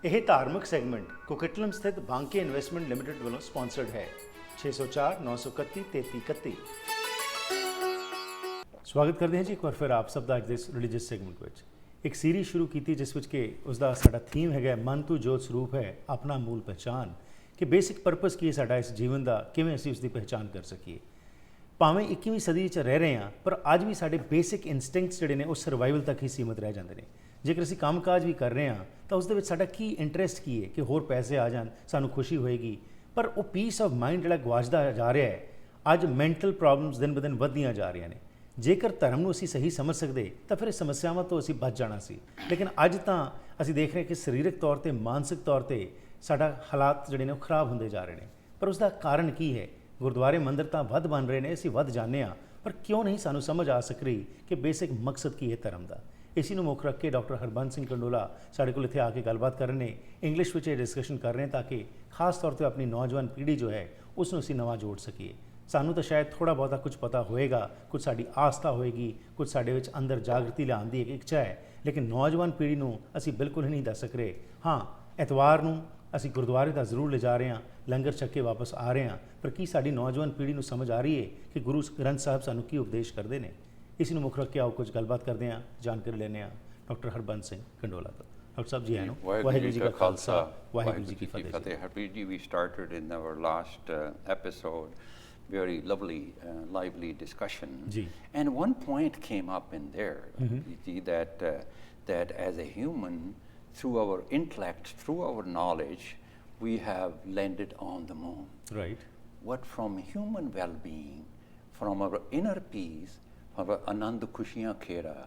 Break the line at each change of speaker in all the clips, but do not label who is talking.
ਇਹ ਧਾਰਮਿਕ ਸੈਗਮੈਂਟ ਕੋਕਟਲਮ ਸਥਿਤ ਬਾਂਕੇ ਇਨਵੈਸਟਮੈਂਟ ਲਿਮਟਿਡ ਵੱਲੋਂ ਸਪਾਂਸਰਡ ਹੈ। 604 931 3331। ਸਵਾਗਤ ਕਰਦੇ ਹਾਂ ਜੀ ਇੱਕ ਵਾਰ ਫਿਰ ਆਪ ਸਭ ਦਾ ਅੱਜ ਦੇ ਰਿਲੀਜੀਅਸ ਸੈਗਮੈਂਟ ਵਿੱਚ। ਇੱਕ ਸੀਰੀਜ਼ ਸ਼ੁਰੂ ਕੀਤੀ ਜਿਸ ਵਿੱਚ ਕਿ ਉਸ ਦਾ ਸਾਡਾ ਥੀਮ ਹੈਗਾ ਮਨ ਤੂੰ ਜੋਤ ਸਰੂਪ ਹੈ ਆਪਣਾ ਮੂਲ ਪਹਿਚਾਨ, ਕਿ ਬੇਸਿਕ ਪਰਪਸ ਕੀ ਹੈ ਸਾਡਾ ਇਸ ਜੀਵਨ ਦਾ, ਕਿਵੇਂ ਅਸੀਂ ਉਸ ਦੀ ਪਹਿਚਾਨ ਕਰ ਸਕੀਏ। ਭਾਵੇਂ 21ਵੀਂ ਸਦੀ 'ਚ ਰਹਿ ਰਹੇ ਹਾਂ ਪਰ ਅੱਜ ਵੀ ਸਾਡੇ ਬੇਸਿਕ ਇਨਸਟਿੰਕਟਸ ਜਿਹੜੇ ਨੇ ਉਹ ਸਰਵਾਈਵਲ ਤੱਕ ਹੀ ਸੀਮਿਤ ਰਹਿ ਜਾਂਦੇ ਨੇ। ਜੇਕਰ ਅਸੀਂ ਕੰਮਕਾਜ ਵੀ ਕਰ ਰਹੇ ਹਾਂ ਤਾਂ ਉਸ ਦੇ ਵਿੱਚ ਸਾਡਾ ਕੀ ਇੰਟਰਸਟ ਕੀ ਹੈ ਕਿ ਹੋਰ ਪੈਸੇ ਆ ਜਾਣ ਸਾਨੂੰ ਖੁਸ਼ੀ ਹੋਏਗੀ, ਪਰ ਉਹ ਪੀਸ ਆਫ ਮਾਈਂਡ ਜਿਹੜਾ ਗਵਾਚਦਾ ਜਾ ਰਿਹਾ ਹੈ। ਅੱਜ ਮੈਂਟਲ ਪ੍ਰੋਬਲਮਸ ਦਿਨ ਬ ਦਿਨ ਵੱਧਦੀਆਂ ਜਾ ਰਹੀਆਂ ਨੇ। ਜੇਕਰ ਧਰਮ ਨੂੰ ਅਸੀਂ ਸਹੀ ਸਮਝ ਸਕਦੇ ਤਾਂ ਫਿਰ ਇਹ ਸਮੱਸਿਆਵਾਂ ਤੋਂ ਅਸੀਂ ਬਚ ਜਾਣਾ ਸੀ, ਲੇਕਿਨ ਅੱਜ ਤਾਂ ਅਸੀਂ ਦੇਖ ਰਹੇ ਕਿ ਸਰੀਰਕ ਤੌਰ 'ਤੇ ਮਾਨਸਿਕ ਤੌਰ 'ਤੇ ਸਾਡਾ ਹਾਲਾਤ ਜਿਹੜੇ ਨੇ ਉਹ ਖਰਾਬ ਹੁੰਦੇ ਜਾ ਰਹੇ ਨੇ। ਪਰ ਉਸ ਦਾ ਕਾਰਨ ਕੀ ਹੈ? ਗੁਰਦੁਆਰੇ ਮੰਦਿਰ ਤਾਂ ਵੱਧ ਬਣ ਰਹੇ ਨੇ, ਅਸੀਂ ਵੱਧ ਜਾਂਦੇ ਹਾਂ, ਪਰ ਕਿਉਂ ਨਹੀਂ ਸਾਨੂੰ ਸਮਝ ਆ ਸਕ ਰਹੀ ਕਿ ਬੇਸਿਕ ਮਕਸਦ ਕੀ ਹੈ ਧਰਮ ਦਾ। ਇसी ਨੂੰ ਮੁੱਖ ਰੱਖ ਕੇ ਡਾਕਟਰ ਹਰਬੰਸ ਸਿੰਘ ਕੰਡੋਲਾ ਸਾਡੇ ਕੋਲ ਇੱਥੇ ਆ ਕੇ ਗੱਲਬਾਤ ਕਰ ਰਹੇ ਨੇ। ਇੰਗਲਿਸ਼ ਵਿੱਚ ਇਹ ਡਿਸਕਸ਼ਨ ਕਰ ਰਹੇ ਤਾਂ ਕਿ ਖਾਸ ਤੌਰ 'ਤੇ ਆਪਣੀ ਨੌਜਵਾਨ ਪੀੜ੍ਹੀ ਜੋ ਹੈ ਉਸ ਨੂੰ ਅਸੀਂ ਨਵਾਂ ਜੋੜ ਸਕੀਏ। ਸਾਨੂੰ ਤਾਂ ਸ਼ਾਇਦ ਥੋੜ੍ਹਾ ਬਹੁਤਾ ਕੁਝ ਪਤਾ ਹੋਏਗਾ, ਕੁਝ ਸਾਡੀ ਆਸਥਾ ਹੋਏਗੀ, ਕੁਝ ਸਾਡੇ ਵਿੱਚ ਅੰਦਰ ਜਾਗਰਤੀ ਲਿਆਉਣ ਦੀ ਇੱਕ ਇੱਛਾ ਹੈ, ਲੇਕਿਨ ਨੌਜਵਾਨ ਪੀੜ੍ਹੀ ਨੂੰ ਅਸੀਂ ਬਿਲਕੁਲ ਹੀ ਨਹੀਂ ਦੱਸ ਸਕ ਰਹੇ। ਹਾਂ, ਐਤਵਾਰ ਨੂੰ ਅਸੀਂ ਗੁਰਦੁਆਰੇ ਦਾ ਜ਼ਰੂਰ ਲਿਜਾ ਰਹੇ ਹਾਂ, ਲੰਗਰ ਛਕ ਕੇ ਵਾਪਸ ਆ ਰਹੇ ਹਾਂ, ਪਰ ਕੀ ਸਾਡੀ ਨੌਜਵਾਨ ਪੀੜ੍ਹੀ ਨੂੰ ਸਮਝ ਆ ਰਹੀ ਹੈ ਕਿ ਗੁਰੂ ਗ੍ਰੰਥ ਸਾਹਿਬ ਸਾਨੂੰ ਕੀ ਉਪਦੇਸ਼ ਕਰਦੇ ਨੇ? ਇਸ ਨੂੰ ਮੁੱਖ ਰੱਖ ਕੇ ਆਓ ਕੁਝ ਗੱਲਬਾਤ ਕਰਦੇ ਹਾਂ, ਜਾਣਕਾਰੀ ਲੈਂਦੇ ਹਾਂ ਡਾਕਟਰ ਹਰਬੰਸ ਸਿੰਘ ਕੰਡੋਲਾ ਤੋਂ। ਡਾਕਟਰ ਸਾਹਿਬ ਜੀ ਆਇਆਂ ਨੂੰ। ਵਾਹਿਗੁਰੂ ਜੀ ਕਾ ਖਾਲਸਾ, ਵਾਹਿਗੁਰੂ ਜੀ ਕੀ ਫਤਿਹ।
Harbans ji, we started in our last episode very lovely, lively discussion.
Ji.
And one point came up in there, ji, that as a human, through our intellect, through our knowledge, we have landed on the moon.
Right.
What from human well-being, from our inner peace, our Anand Kushiyan Khera,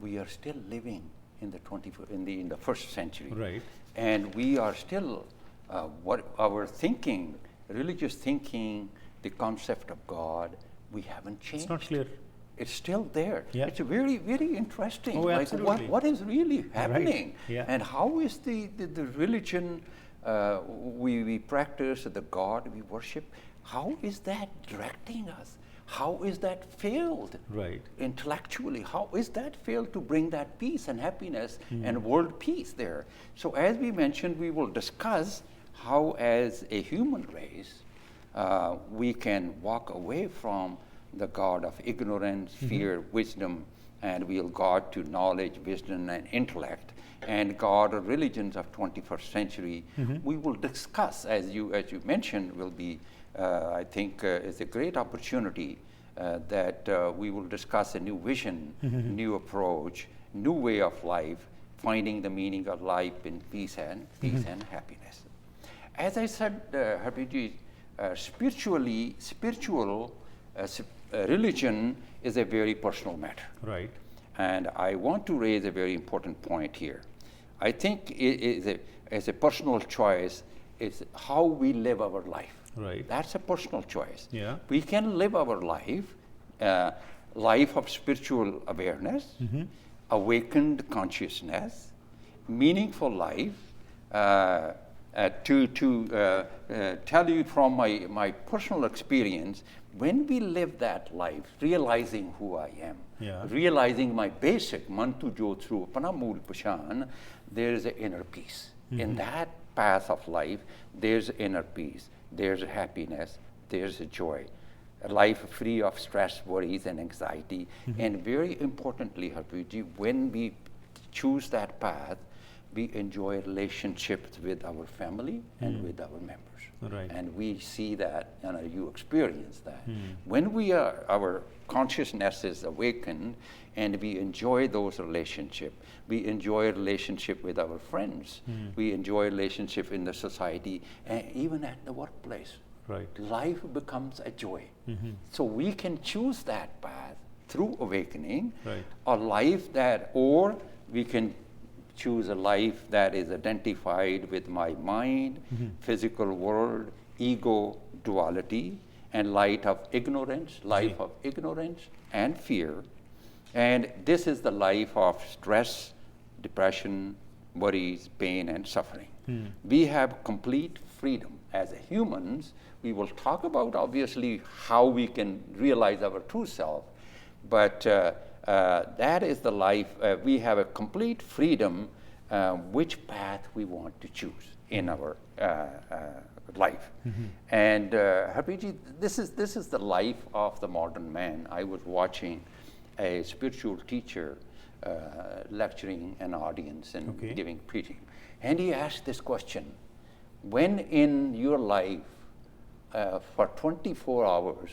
we are still living in the first century.
Right.
And we are still, what our thinking, religious thinking, the concept of God, we haven't changed.
It's not clear.
It's still there.
Yeah.
It's very, very interesting.
Oh,
like
absolutely.
what is really happening?
Right. Yeah.
And how is the religion we practice, the God we worship, how is that directing us? How is that failed?
Right.
Intellectually, how is that failed to bring that peace and happiness and world peace there? So as we mentioned, we will discuss how as a human race we can walk away from the God of ignorance, fear, wisdom, and we'll God to knowledge, wisdom, and intellect, and God of religions of 21st century. We will discuss, as you mentioned, will be, I think, is a great opportunity that we will discuss a new vision, new approach, new way of life, finding the meaning of life in peace and happiness. As I said, Harbiji, spiritual religion is a very personal matter.
Right.
And I want to raise a very important point here. I think it is a personal choice, is how we live our life.
Right.
That's a personal choice.
Yeah.
We can live our life of spiritual awareness, awakened consciousness, meaningful life. To tell you from my personal experience, when we live that life, realizing who I am, realizing my basic mantu jotru panamool pashan, there is an inner peace. In that path of life, there's inner peace, there's happiness, there's a joy, a life free of stress, worries, and anxiety. And very importantly, Harpreetji, when we choose that path, we enjoy relationships with our family and with our members.
Right.
And we see that, and you experience that. When our consciousness is awakened and we enjoy those relationships, we enjoy a relationship with our friends, we enjoy a relationship in the society, and even at the workplace.
Right.
Life becomes a joy. So we can choose that path through awakening,
Right.
a life that, or we can choose a life that is identified with my mind, physical world, ego, duality, and life of ignorance and fear. And this is the life of stress, depression, worries, pain, and suffering. We have complete freedom. As humans, we will talk about obviously how we can realize our true self, but that is the life. We have a complete freedom which path we want to choose in our life. And Harbiji, this is the life of the modern man. I was watching a spiritual teacher lecturing an audience and giving preaching, and he asked this question: when in your life for 24 hours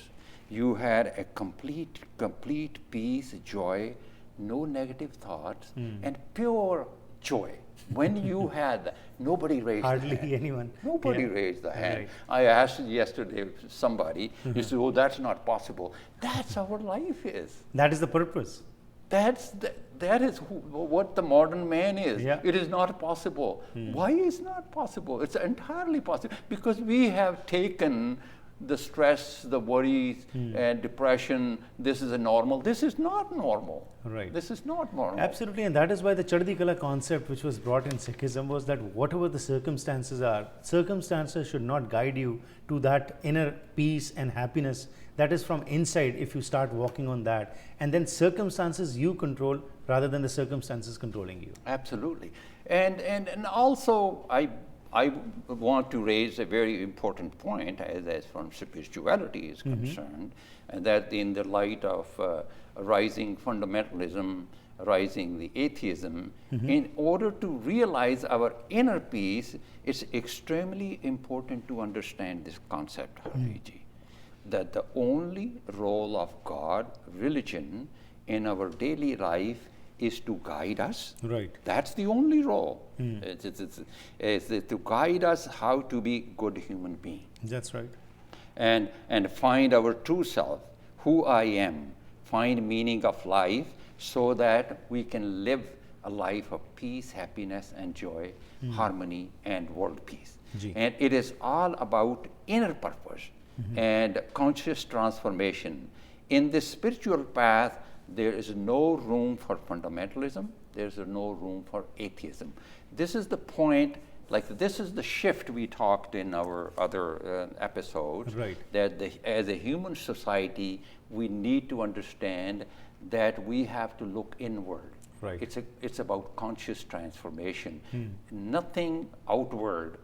you had a complete peace, joy, no negative thoughts, and pure joy. When you had that, nobody raised
Hardly
the hand.
anyone.
Nobody raised the hand. I asked yesterday somebody, he said, oh, that's not possible. That's our life is.
That is the purpose.
That is what the modern man is.
Yeah.
It is not possible. Why is not possible? It's entirely possible because we have taken the stress, the worries, and depression. This is a normal. This is not normal.
Right.
This is not normal.
Absolutely, and that is why the Chaddi Kala concept, which was brought in Sikhism, was that whatever the circumstances are, circumstances should not guide you to that inner peace and happiness that is from inside if you start walking on that. And then circumstances you control rather than the circumstances controlling you.
Absolutely. And also, I want to raise a very important point as from spirituality is concerned, and that in the light of rising fundamentalism, rising the atheism, in order to realize our inner peace, it's extremely important to understand this concept, Hariji, that the only role of God, religion, in our daily life is to guide us.
Right.
That's the only role. It's to guide us how to be good human beings.
That's right.
And find our true self, who I am, find meaning of life so that we can live a life of peace, happiness, and joy, harmony, and world peace. And it is all about inner purpose and conscious transformation. In this spiritual path, there is no room for fundamentalism. There's no room for atheism. This is the point, like this is the shift we talked in our other episodes, that as a human society, we need to understand that we have to look inward.
Right.
It's about conscious transformation. Nothing outward,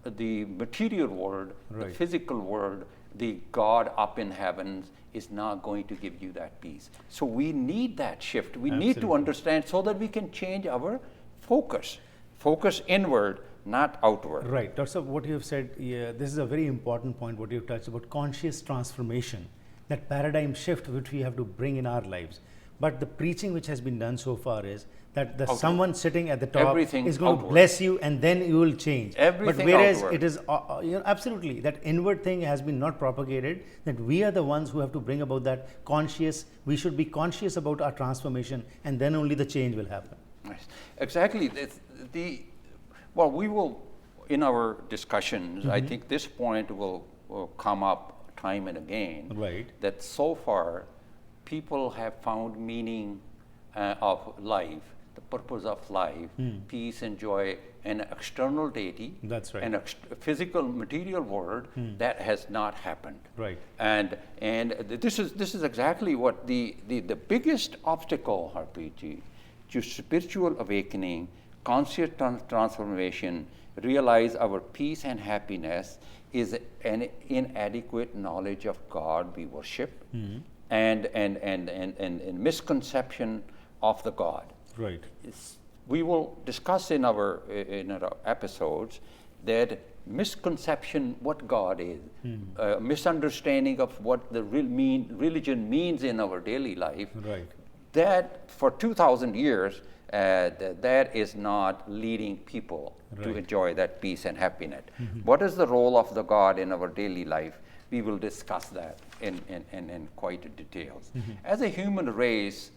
the material world, the physical world, the God up in heavens is not going to give you that peace. So we need that shift. We need to understand so that we can change our focus. Focus inward, not outward.
Right. Dr. Saab, what you have said, this is a very important point, what you have touched about conscious transformation, that paradigm shift which we have to bring in our lives. But the preaching which has been done so far is that someone sitting at the top is going to bless you and then you will change. But whereas it is, absolutely, that inward thing has been not propagated, that we are the ones who have to bring about that conscious, we should be conscious about our transformation and then only the change will happen.
Yes. Exactly. Well, we will, in our discussions, I think this point will come up time and again, that so far people have found meaning of life, the purpose of life, peace and joy, an external deity, and a physical material world. That has not happened.
Right.
And this is exactly what the biggest obstacle, RPG, to spiritual awakening, conscious transformation, realize our peace and happiness is an inadequate knowledge of God we worship, and misconception of the God.
Right.
We will discuss in our episodes that misconception what God is, misunderstanding of what the religion means in our daily life.
Right.
That for 2,000 years, that is not leading people to enjoy that peace and happiness. What is the role of the God in our daily life? We will discuss that in quite details. As a human race,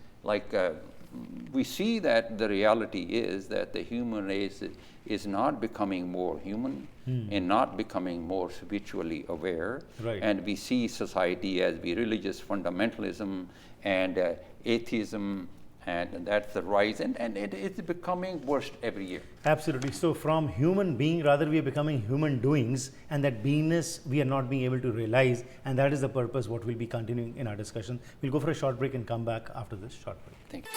we see that the reality is that the human race is not becoming more human and not becoming more spiritually aware. And we see society as religious fundamentalism and atheism, and that's the rise, and it's becoming worse every year.
Absolutely. So from human being, rather we are becoming human doings, and that beingness we are not being able to realize, and that is the purpose what we'll be continuing in our discussion. We'll go for a short break and come back after this short break.
Thank you.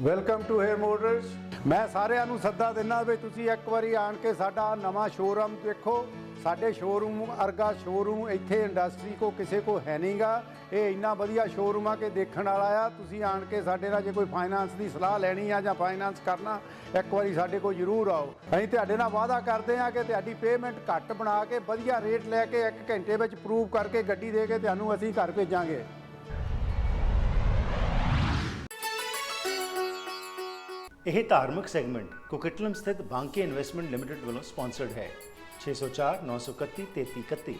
Welcome to Hayer motors. ਮੈਂ ਸਾਰਿਆਂ ਨੂੰ ਸੱਦਾ ਦਿੰਦਾ ਵੀ ਤੁਸੀਂ ਇੱਕ ਵਾਰੀ ਆਣ ਕੇ ਸਾਡਾ ਨਵਾਂ ਸ਼ੋਰੂਮ ਦੇਖੋ। ਸਾਡੇ ਸ਼ੋਰੂਮ ਵਰਗਾ ਸ਼ੋਰੂਮ ਇੱਥੇ ਇੰਡਸਟਰੀ ਕੋ ਕਿਸੇ ਕੋ ਹੈ ਨਹੀਂਗਾ। ਇਹ ਇੰਨਾ ਵਧੀਆ ਸ਼ੋਰੂਮ ਆ ਕਿ ਦੇਖਣ ਵਾਲਾ ਆ। ਤੁਸੀਂ ਆਣ ਕੇ ਸਾਡੇ ਨਾਲ ਜੇ ਕੋਈ ਫਾਈਨਾਂਸ ਦੀ ਸਲਾਹ ਲੈਣੀ ਆ ਜਾਂ ਫਾਈਨਾਂਸ ਕਰਨਾ, ਇੱਕ ਵਾਰੀ ਸਾਡੇ ਕੋਲ ਜ਼ਰੂਰ ਆਓ। ਅਸੀਂ ਤੁਹਾਡੇ ਨਾਲ ਵਾਅਦਾ ਕਰਦੇ ਹਾਂ ਕਿ ਤੁਹਾਡੀ ਪੇਮੈਂਟ ਘੱਟ ਬਣਾ ਕੇ ਵਧੀਆ ਰੇਟ ਲੈ ਕੇ 1 ਘੰਟੇ ਵਿੱਚ ਪ੍ਰੂਵ ਕਰਕੇ ਗੱਡੀ ਦੇ ਕੇ ਤੁਹਾਨੂੰ ਅਸੀਂ ਘਰ ਭੇਜਾਂਗੇ।
ਇਹ ਧਾਰਮਿਕ ਸੈਗਮੈਂਟ ਕੋਕਿਟਲਮ ਸਥਿਤ ਬਾਂਕੇ ਇਨਵੈਸਟਮੈਂਟ ਲਿਮਟਿਡ ਵੱਲੋਂ ਸਪਾਂਸਰਡ ਹੈ। 604 931 3331।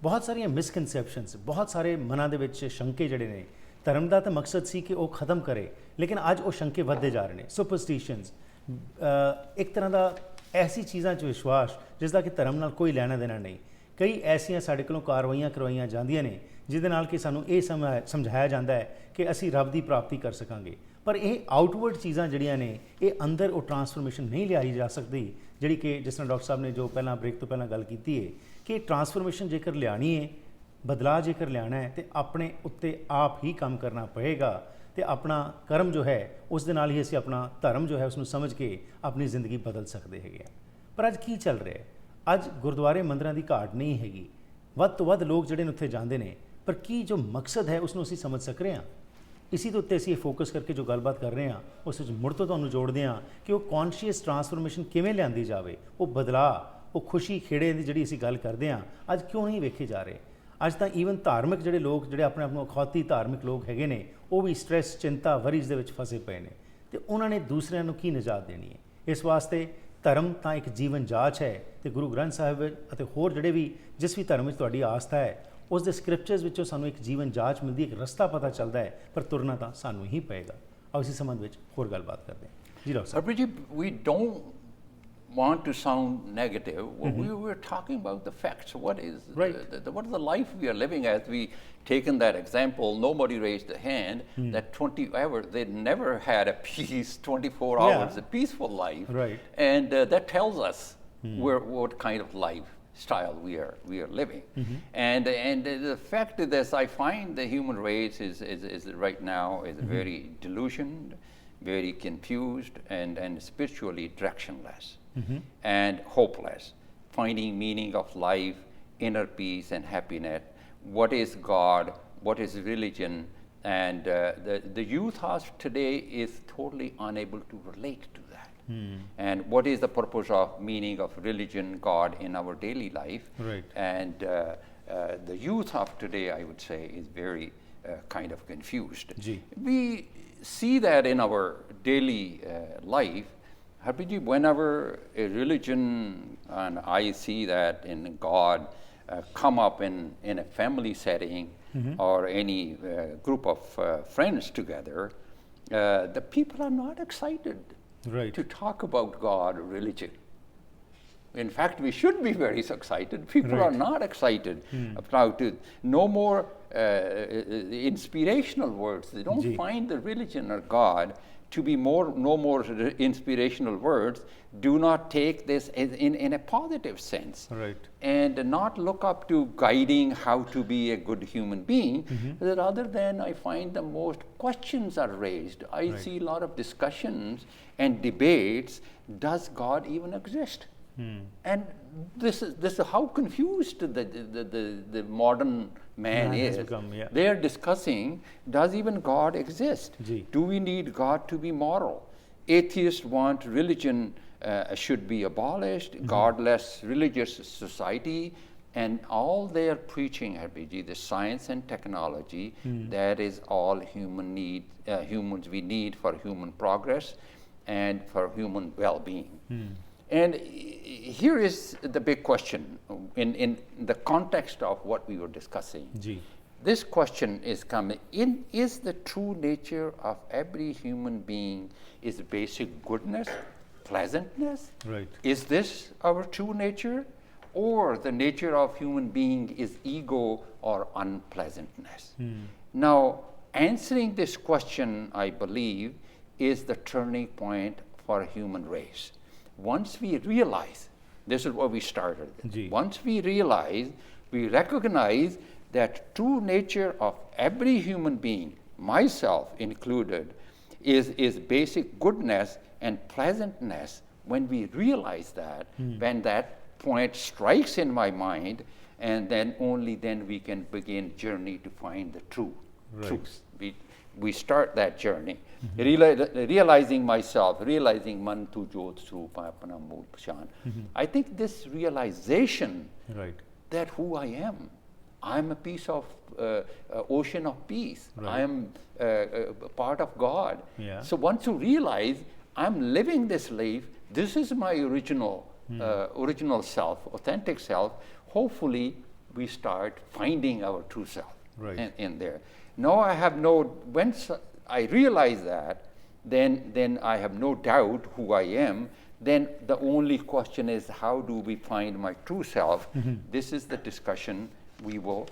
ਬਹੁਤ ਸਾਰੀਆਂ ਮਿਸਕਨਸੈਪਸ਼ਨਸ, ਬਹੁਤ ਸਾਰੇ ਮਨਾਂ ਦੇ ਵਿੱਚ ਸ਼ੰਕੇ ਜਿਹੜੇ ਨੇ, ਧਰਮ ਦਾ ਤਾਂ ਮਕਸਦ ਸੀ ਕਿ ਉਹ ਖਤਮ ਕਰੇ, ਲੇਕਿਨ ਅੱਜ ਉਹ ਸ਼ੰਕੇ ਵੱਧਦੇ ਜਾ ਰਹੇ ਨੇ। ਸੁਪਰਸਟੀਸ਼ਨਸ, ਇੱਕ ਤਰ੍ਹਾਂ ਦਾ ਐਸੀ ਚੀਜ਼ਾਂ 'ਚ ਵਿਸ਼ਵਾਸ ਜਿਸ ਦਾ ਕਿ ਧਰਮ ਨਾਲ ਕੋਈ ਲੈਣਾ ਦੇਣਾ ਨਹੀਂ। ਕਈ ਐਸੀਆਂ ਸਾਡੇ ਕੋਲੋਂ ਕਾਰਵਾਈਆਂ ਕਰਵਾਈਆਂ ਜਾਂਦੀਆਂ ਨੇ ਜਿਹਦੇ ਨਾਲ ਕਿ ਸਾਨੂੰ ਇਹ ਸਮਝਾਇਆ ਜਾਂਦਾ ਹੈ ਕਿ ਅਸੀਂ ਰੱਬ ਦੀ ਪ੍ਰਾਪਤੀ ਕਰ ਸਕਾਂਗੇ, ਪਰ ਇਹ ਆਊਟਵਰਡ ਚੀਜ਼ਾਂ ਜਿਹੜੀਆਂ ਨੇ, ਇਹ ਅੰਦਰ ਉਹ ਟਰਾਂਸਫਰਮੇਸ਼ਨ ਨਹੀਂ ਲਿਆਈ ਜਾ ਸਕਦੀ ਜਿਹੜੀ ਕਿ ਜਿਸ ਤਰ੍ਹਾਂ ਡਾਕਟਰ ਸਾਹਿਬ ਨੇ ਜੋ ਪਹਿਲਾਂ ਬ੍ਰੇਕ ਤੋਂ ਪਹਿਲਾਂ ਗੱਲ ਕੀਤੀ ਹੈ ਕਿ ਟਰਾਂਸਫਰਮੇਸ਼ਨ ਜੇਕਰ ਲਿਆਉਣੀ ਹੈ, ਬਦਲਾਅ ਜੇਕਰ ਲਿਆਉਣਾ ਹੈ, ਤੇ ਆਪਣੇ ਉੱਤੇ ਆਪ ਹੀ ਕੰਮ ਕਰਨਾ ਪਏਗਾ ਤੇ ਆਪਣਾ ਕਰਮ ਜੋ ਹੈ ਉਸ ਦੇ ਨਾਲ ਹੀ ਅਸੀਂ ਆਪਣਾ ਧਰਮ ਜੋ ਹੈ ਉਸ ਨੂੰ ਸਮਝ ਕੇ ਆਪਣੀ ਜ਼ਿੰਦਗੀ ਬਦਲ ਸਕਦੇ ਹੈਗੇ ਆ। ਪਰ ਅੱਜ ਕੀ ਚੱਲ ਰਿਹਾ ਹੈ? ਅੱਜ ਗੁਰਦੁਆਰੇ ਮੰਦਿਰਾਂ ਦੀ ਘਾਟ ਨਹੀਂ ਹੈਗੀ, ਵੱਧ ਤੋਂ ਵੱਧ ਲੋਕ ਜਿਹੜੇ ਨੇ ਉੱਥੇ ਜਾਂਦੇ ਨੇ, ਪਰ ਕੀ ਜੋ ਮਕਸਦ ਹੈ ਉਸ ਨੂੰ ਅਸੀਂ ਸਮਝ ਸਕ ਰਹੇ ਹਾਂ? ਇਸੀ ਦੇ ਉੱਤੇ ਅਸੀਂ ਇਹ ਫੋਕਸ ਕਰਕੇ ਜੋ ਗੱਲਬਾਤ ਕਰ ਰਹੇ ਹਾਂ ਉਸ ਵਿੱਚ ਮੁੜ ਤੋਂ ਤੁਹਾਨੂੰ ਜੋੜਦੇ ਹਾਂ ਕਿ ਉਹ ਕੌਨਸ਼ੀਅਸ ਟਰਾਂਸਫਰਮੇਸ਼ਨ ਕਿਵੇਂ ਲਿਆਂਦੀ ਜਾਵੇ, ਉਹ ਬਦਲਾਅ, ਉਹ ਖੁਸ਼ੀ ਖੇੜੇ ਦੀ ਜਿਹੜੀ ਅਸੀਂ ਗੱਲ ਕਰਦੇ ਹਾਂ ਅੱਜ ਕਿਉਂ ਨਹੀਂ ਵੇਖੇ ਜਾ ਰਹੇ। ਅੱਜ ਤਾਂ ਈਵਨ ਧਾਰਮਿਕ ਜਿਹੜੇ ਲੋਕ, ਜਿਹੜੇ ਆਪਣੇ ਆਪ ਨੂੰ ਅਖੌਤੀ ਧਾਰਮਿਕ ਲੋਕ ਹੈਗੇ ਨੇ, ਉਹ ਵੀ ਸਟ੍ਰੈਸ, ਚਿੰਤਾ, ਵਰੀਜ਼ ਦੇ ਵਿੱਚ ਫਸੇ ਪਏ ਨੇ, ਤੇ ਉਹਨਾਂ ਨੇ ਦੂਸਰਿਆਂ ਨੂੰ ਕੀ ਨਿਜਾਤ ਦੇਣੀ ਹੈ? ਇਸ ਵਾਸਤੇ ਧਰਮ ਤਾਂ ਇੱਕ ਜੀਵਨ ਜਾਂਚ ਹੈ, ਤੇ ਗੁਰੂ ਗ੍ਰੰਥ ਸਾਹਿਬ ਅਤੇ ਹੋਰ ਜਿਹੜੇ ਵੀ ਜਿਸ ਵੀ ਧਰਮ ਵਿੱਚ ਤੁਹਾਡੀ ਆਸਥਾ ਹੈ ਉਸ ਦੇ ਸਕ੍ਰਿਪਚਰਸ ਵਿੱਚੋਂ ਸਾਨੂੰ ਇੱਕ ਜੀਵਨ ਜਾਂਚ ਮਿਲਦੀ, ਇੱਕ ਰਸਤਾ ਪਤਾ ਚੱਲਦਾ ਹੈ, ਪਰ ਤੁਰਨਾ ਤਾਂ ਸਾਨੂੰ ਹੀ ਪਏਗਾ। ਆਓ ਇਸੇ ਸੰਬੰਧ ਵਿੱਚ ਹੋਰ ਗੱਲਬਾਤ ਕਰਦੇ ਹਾਂ। ਜੀ doctor Sahib.
Harbans, we don't want to sound negative. We're talking about the facts. What is
Right.
what is the life we are living? As we taken that example, nobody raised a hand that 20 hours they never had a peace 24 hours, a peaceful life.
Right.
And that tells us what kind of lifestyle we are living. And the fact is this, I find the human race is right now is very delusioned, very confused, and spiritually directionless and hopeless, finding meaning of life, inner peace and happiness. What is God? What is religion? And the youth of today is totally unable to relate to that. And what is the purpose of meaning of religion, God in our daily life?
Right.
And the youth of today, I would say, is very kind of confused.
Ji.
We see that in our daily life. Harbans, whenever a religion, and I see that in God, come up in a family setting or any group of friends together, the people are not excited
Right.
to talk about God or religion. In fact, we should be very excited. People
Right.
are not excited about it. No more inspirational words. They don't
Ji.
find the religion or God to be no more inspirational words. Do not take this in a positive sense.
Right.
And not look up to guiding how to be a good human being. Rather than, I find the most questions are raised. I see a lot of discussions and debates. Does God even exist? And this is how confused the modern man
has
is.
become, yeah.
They are discussing, does even God exist?
Ji.
Do we need God to be moral? Atheists want religion should be abolished, godless religious society, and all they are preaching, Harbans, the science and technology, that is all humans we need for human progress and for human well-being. And here is the big question in the context of what we were discussing.
Ji.
This question is coming in: is the true nature of every human being is basic goodness, pleasantness?
Right.
Is this our true nature, or the nature of human being is ego or unpleasantness? Now, answering this question, I believe, is the turning point for a human race. Once we realize, this is what we started with.
Ji.
Once we realize, we recognize that true nature of every human being, myself included, is basic goodness and pleasantness. When we realize that, when that point strikes in my mind, and then only then we can begin journey to find the truth. We start that journey, realizing myself, realizing man tu jot swarupa apna mool pahchan. I think this realization that who I am, I'm a piece of ocean of peace. I am part of God. So once you realize I'm living this life, this is my original self, authentic self. Hopefully, we start finding our true self in there. Now I have once I realize that, then I have no doubt who I am. Then the only question is, how do we find my true self? This is the discussion we will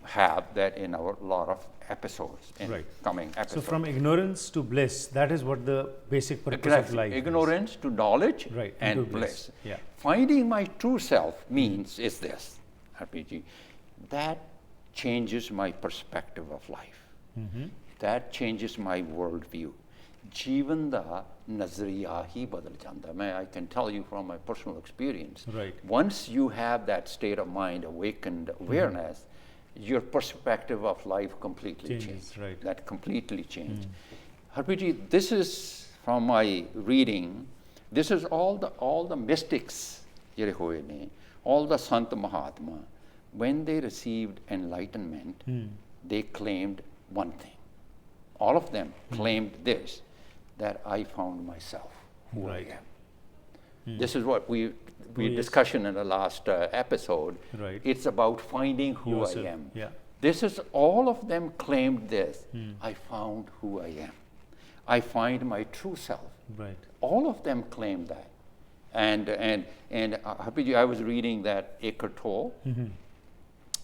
have that in our lot of episodes, in coming episodes.
So from ignorance to bliss, that is what the basic purpose of life is.
Ignorance to knowledge and bliss. Finding my true self means is this, RPG, that changes my perspective of life. That changes my worldview. Jeevan da nazariya hi badal janda. I can tell you from my personal experience. Once you have that state of mind, awakened awareness, your perspective of life completely changed. That completely changed. Harpreet, this is from my reading. This is all the mystics, all the Sant Mahatma. When they received enlightenment, they claimed one thing. All of them claimed this, that I found myself, who I am. This is what we discussion in the last episode. It's about finding who I am. This is, all of them claimed this. I found who I am. I find my true self. All of them claimed that. And I was reading that Eckhart Tolle,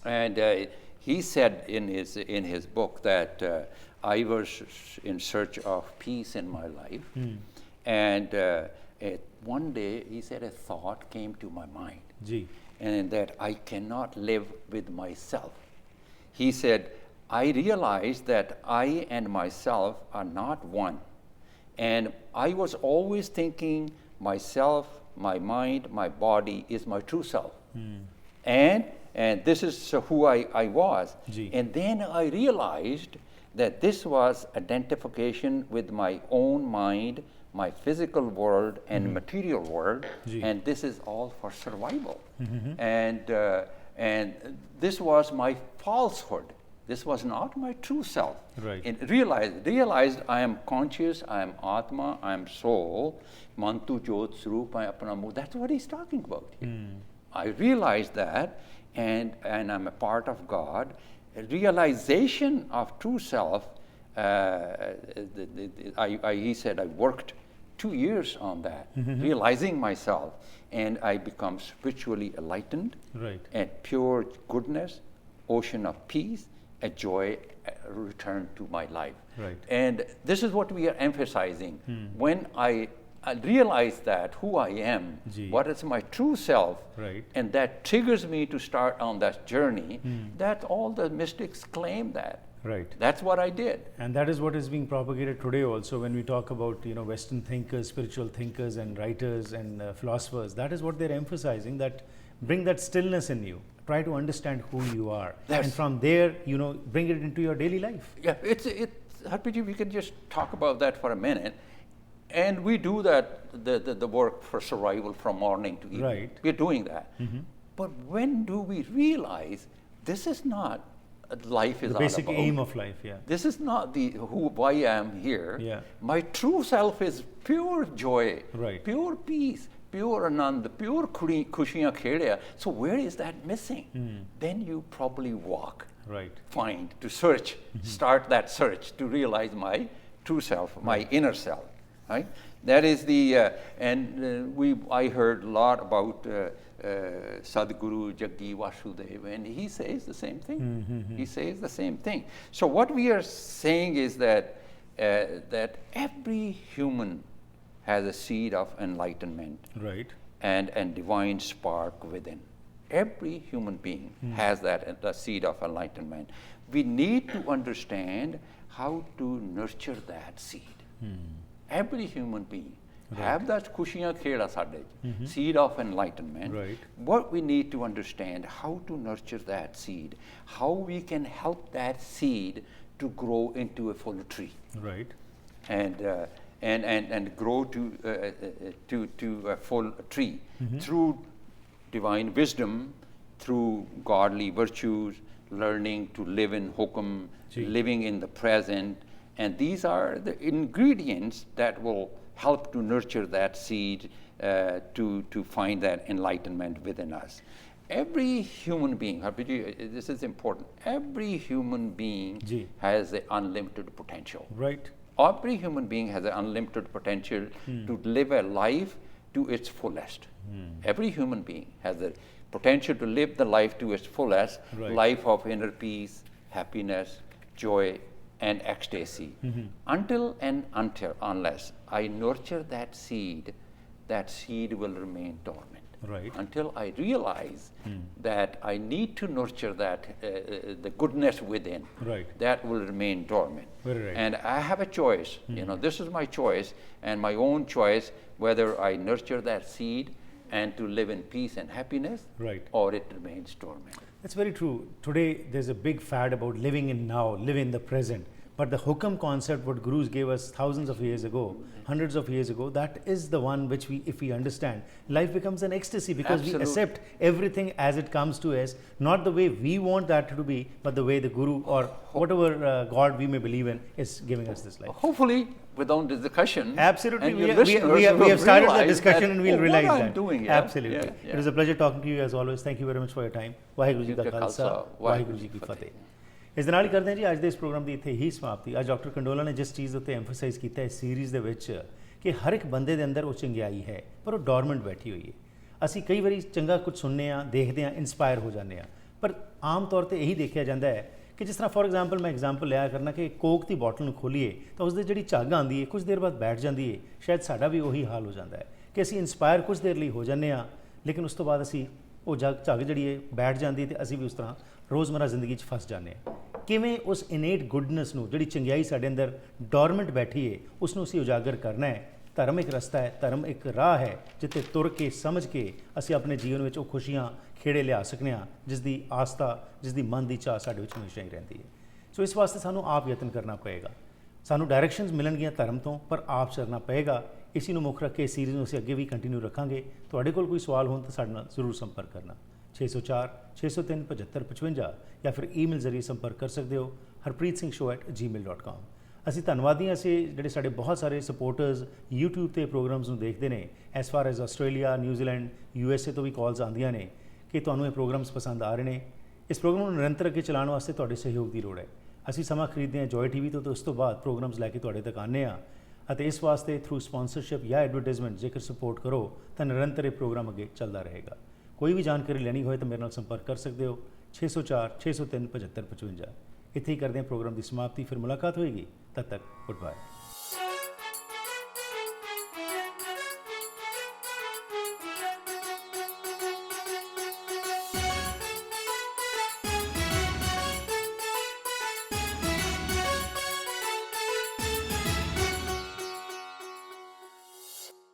and he said in his book that I was in search of peace in my life, and one day he said a thought came to my mind, and that I cannot live with myself. He said, I realized that I and myself are not one, and I was always thinking myself, my mind, my body is my true self, and this is who I was. And then I realized that this was identification with my own mind, my physical world and material world, and this is all for survival. And this was my falsehood. This was not my true self. And realized I am conscious, I am Atma, I am soul, Mantu Jot Swarupa Apna Mool. That's what he's talking about here. I realized that, and I'm a part of God. A realization of true self, he said I worked 2 years on that, realizing myself, and I become spiritually enlightened, and pure goodness, ocean of peace, a joy return to my life. And this is what we are emphasizing. When I realize that who I am, what is my true self, and that triggers me to start on that journey, that all the mystics claim that. That's what I did.
And that is what is being propagated today also when we talk about Western thinkers, spiritual thinkers and writers and philosophers. That is what they're emphasizing, that bring that stillness in you. Try to understand who you are. And from there, bring it into your daily life.
Yeah, Harpreet, we can just talk about that for a minute. And we do that, the work for survival from morning to evening. We're doing that. But when do we realize this is not life is
the basic aim of life?
This is not who I am here. My true self is pure joy, pure peace, pure anand, pure khushiyan khedya. So where is that missing? Then you probably walk, find, to search, start that search to realize my true self, my inner self. That is the I heard a lot about Sadhguru Jaggi Vasudev, and he says the same thing. He says the same thing. So what we are saying is that that every human has a seed of enlightenment, and divine spark within. every human being has that, the seed of enlightenment. We need to understand how to nurture that seed. Every human being have that khushiyan kheda sade seed of enlightenment.
Right.
What we need to understand how to nurture that seed, how we can help that seed to grow into a full tree
Right.
and grow to a full tree through divine wisdom, through godly virtues, learning to live in hukum,
Ji.
living in the present, and these are the ingredients that will help to nurture that seed to find that enlightenment within us. Every human being, this is important, every human being
Ji.
has an unlimited potential.
Right.
Every human being has an unlimited potential to live a life to its fullest. Every human being has the potential to live the life to its fullest,
Right.
life of inner peace, happiness, joy, and ecstasy. Unless I nurture that seed will remain dormant.
Right.
Until I realize that I need to nurture that the goodness within,
Right.
that will remain dormant.
Very right.
And I have a choice. This is my choice and my own choice whether I nurture that seed and to live in peace and happiness,
Right.
or it remains dormant.
That's very true. Today, there's a big fad about living in now, live in the present. But the hukam concept, what gurus gave us thousands of years ago, hundreds of years ago, that is the one which we, if we understand, life becomes an ecstasy because we
Absolutely.
accept everything as it comes to us, not the way we want that to be, but the way the guru or whatever God we may believe in is giving us this life.
Hopefully, without the discussion,
Absolutely,
and
we
your
have
listeners
started the
realize
discussion
that,
and we'll
oh,
realize
what
that.
I'm doing, yeah,
Absolutely.
yeah,
It was a pleasure talking to you as always. Thank you very much for your time. Waheguru ji ਦਾ ਖਾਲਸਾ ਵਾਹਿਗੁਰੂ ਜੀ ਕੀ ਫਤਿਹ। ਇਸ ਦੇ ਨਾਲ ਹੀ ਕਰਦੇ ਹਾਂ ਜੀ ਅੱਜ ਦੇ ਇਸ programme ਦੀ ਇੱਥੇ ਹੀ ਸਮਾਪਤੀ। ਅੱਜ ਡਾਕਟਰ ਕੰਡੋਲਾ ਨੇ ਜਿਸ ਚੀਜ਼ ਉੱਤੇ ਐਮਫਸਾਈਜ਼ ਕੀਤਾ ਇਸ ਸੀਰੀਜ਼ ਦੇ ਵਿੱਚ ਕਿ ਹਰ ਇੱਕ ਬੰਦੇ ਦੇ ਅੰਦਰ ਉਹ ਚੰਗਿਆਈ ਹੈ ਪਰ ਉਹ ਡੋਰਮੈਂਟ ਬੈਠੀ ਹੋਈ ਹੈ। ਅਸੀਂ ਕਈ ਵਾਰੀ ਚੰਗਾ ਕੁਝ ਸੁਣਨੇ ਆ, ਦੇਖਦੇ ਆ, ਇਨਸਪਾਇਰ ਹੋ ਜਾਂਦੇ ਆ, ਪਰ ਆਮ ਤੌਰ ਤੇ ਇਹੀ ਦੇਖਿਆ ਜਾਂਦਾ ਹੈ ਕਿ ਜਿਸ ਤਰ੍ਹਾਂ ਫੋਰ ਐਗਜ਼ਾਮਪਲ ਮੈਂ ਐਗਜ਼ਾਮਪਲ ਲਿਆ ਕਰਨਾ ਕਿ ਕੋਕ ਦੀ ਬੋਟਲ ਨੂੰ ਖੋਲੀਏ ਤਾਂ ਉਸ ਦੀ ਜਿਹੜੀ ਝੱਗ ਆਉਂਦੀ ਹੈ ਕੁਝ ਦੇਰ ਬਾਅਦ ਬੈਠ ਜਾਂਦੀ ਹੈ। ਸ਼ਾਇਦ ਸਾਡਾ ਵੀ ਉਹੀ ਹਾਲ ਹੋ ਜਾਂਦਾ ਹੈ ਕਿ ਅਸੀਂ ਇਨਸਪਾਇਰ ਕੁਝ ਦੇਰ ਲਈ ਹੋ ਜਾਂਦੇ ਆ, ਲੇਕਿਨ ਉਸ ਤੋਂ ਬਾਅਦ ਅਸੀਂ ਉਹ ਝੱਗ ਜਿਹੜੀ ਹੈ ਬੈਠ ਜਾਂਦੀ ਤੇ ਅਸੀਂ ਵੀ ਉਸ ਤਰ੍ਹਾਂ ਰੋਜ਼ਮਰਾ ਜ਼ਿੰਦਗੀ 'ਚ ਫਸ ਜਾਂਦੇ ਹਾਂ। ਕਿਵੇਂ ਉਸ ਇਨੇਟ ਗੁੱਡਨੈਸ ਨੂੰ, ਜਿਹੜੀ ਚੰਗਿਆਈ ਸਾਡੇ ਅੰਦਰ ਡੋਰਮੈਂਟ ਬੈਠੀ ਹੈ, ਉਸ ਨੂੰ ਅਸੀਂ ਉਜਾਗਰ ਕਰਨਾ ਹੈ। ਧਰਮ ਇੱਕ ਰਸਤਾ ਹੈ, ਧਰਮ ਇੱਕ ਰਾਹ ਹੈ ਜਿੱਥੇ ਤੁਰ ਕੇ ਸਮਝ ਕੇ ਅਸੀਂ ਆਪਣੇ ਜੀਵਨ ਵਿੱਚ ਉਹ ਖੁਸ਼ੀਆਂ ਖੇੜੇ ਲਿਆ ਸਕਦੇ ਹਾਂ ਜਿਸ ਦੀ ਆਸਥਾ, ਜਿਸ ਦੀ ਮਨ ਦੀ ਚਾਹ ਸਾਡੇ ਵਿੱਚ ਹਮੇਸ਼ਾ ਹੀ ਰਹਿੰਦੀ ਹੈ। ਸੋ ਇਸ ਵਾਸਤੇ ਸਾਨੂੰ ਆਪ ਯਤਨ ਕਰਨਾ ਪਏਗਾ। ਸਾਨੂੰ ਡਾਇਰੈਕਸ਼ਨਸ ਮਿਲਣਗੀਆਂ ਧਰਮ ਤੋਂ, ਪਰ ਆਪ ਚੱਲਣਾ ਪਏਗਾ। ਇसी ਨੂੰ ਮੁੱਖ ਰੱਖ ਕੇ ਇਸ ਸੀਰੀਜ਼ ਨੂੰ ਅਸੀਂ ਅੱਗੇ ਵੀ ਕੰਟੀਨਿਊ ਰੱਖਾਂਗੇ। ਤੁਹਾਡੇ ਕੋਲ ਕੋਈ ਸਵਾਲ ਹੋਣ ਤਾਂ ਸਾਡੇ ਨਾਲ ਜ਼ਰੂਰ ਸੰਪਰਕ ਕਰਨਾ। 604 603 7555 ਜਾਂ ਫਿਰ ਈਮੇਲ ਜ਼ਰੀਏ ਸੰਪਰਕ ਕਰ ਸਕਦੇ ਹੋ harpreetsingh@gmail.com। ਅਸੀਂ ਧੰਨਵਾਦੀ ਹਾਂ ਅਸੀਂ ਜਿਹੜੇ ਸਾਡੇ ਬਹੁਤ ਸਾਰੇ ਸਪੋਰਟਰਸ YouTube ਤੇ ਪ੍ਰੋਗਰਾਮਸ ਨੂੰ ਦੇਖਦੇ ਨੇ। S for as Australia, New Zealand, USA ਤੋਂ ਵੀ ਕਾਲਸ ਆਉਂਦੀਆਂ ਨੇ ਕਿ ਤੁਹਾਨੂੰ ਇਹ ਪ੍ਰੋਗਰਾਮਸ ਪਸੰਦ ਆ ਰਹੇ ਨੇ। ਇਸ ਪ੍ਰੋਗਰਾਮ ਨੂੰ ਨਿਰੰਤਰ ਅੱਗੇ ਚਲਾਉਣ ਵਾਸਤੇ ਤੁਹਾਡੇ ਸਹਿਯੋਗ ਦੀ ਲੋੜ ਹੈ। ਅਸੀਂ ਸਮਾਂ ਖਰੀਦਦੇ ਹਾਂ ਜੋਏ TV ਤੋਂ, ਤੇ ਉਸ ਤੋਂ ਬਾਅਦ ਪ੍ਰੋਗਰਾਮਸ ਲੈ ਕੇ ਤੁਹਾਡੇ ਤੱਕ ਆਉਂਦੇ ਹਾਂ ਅਤੇ ਇਸ ਵਾਸਤੇ ਥਰੂ ਸਪਾਂਸਰਸ਼ਿਪ ਜਾਂ ਐਡਵਰਟਾਈਜ਼ਮੈਂਟ ਜੇਕਰ ਸਪੋਰਟ ਕਰੋ ਤਾਂ ਨਿਰੰਤਰ ਇਹ ਪ੍ਰੋਗਰਾਮ ਅੱਗੇ ਚੱਲਦਾ ਰਹੇਗਾ। ਕੋਈ ਵੀ ਜਾਣਕਾਰੀ ਲੈਣੀ ਹੋਏ ਤਾਂ ਮੇਰੇ ਨਾਲ ਸੰਪਰਕ ਕਰ ਸਕਦੇ ਹੋ 604 603 7555। ਇੱਥੇ ਹੀ ਕਰਦੇ ਹਾਂ ਪ੍ਰੋਗਰਾਮ ਦੀ ਸਮਾਪਤੀ। ਫਿਰ ਮੁਲਾਕਾਤ ਹੋਏਗੀ। ਤਦ ਤੱਕ ਗੁੱਡ ਬਾਏ।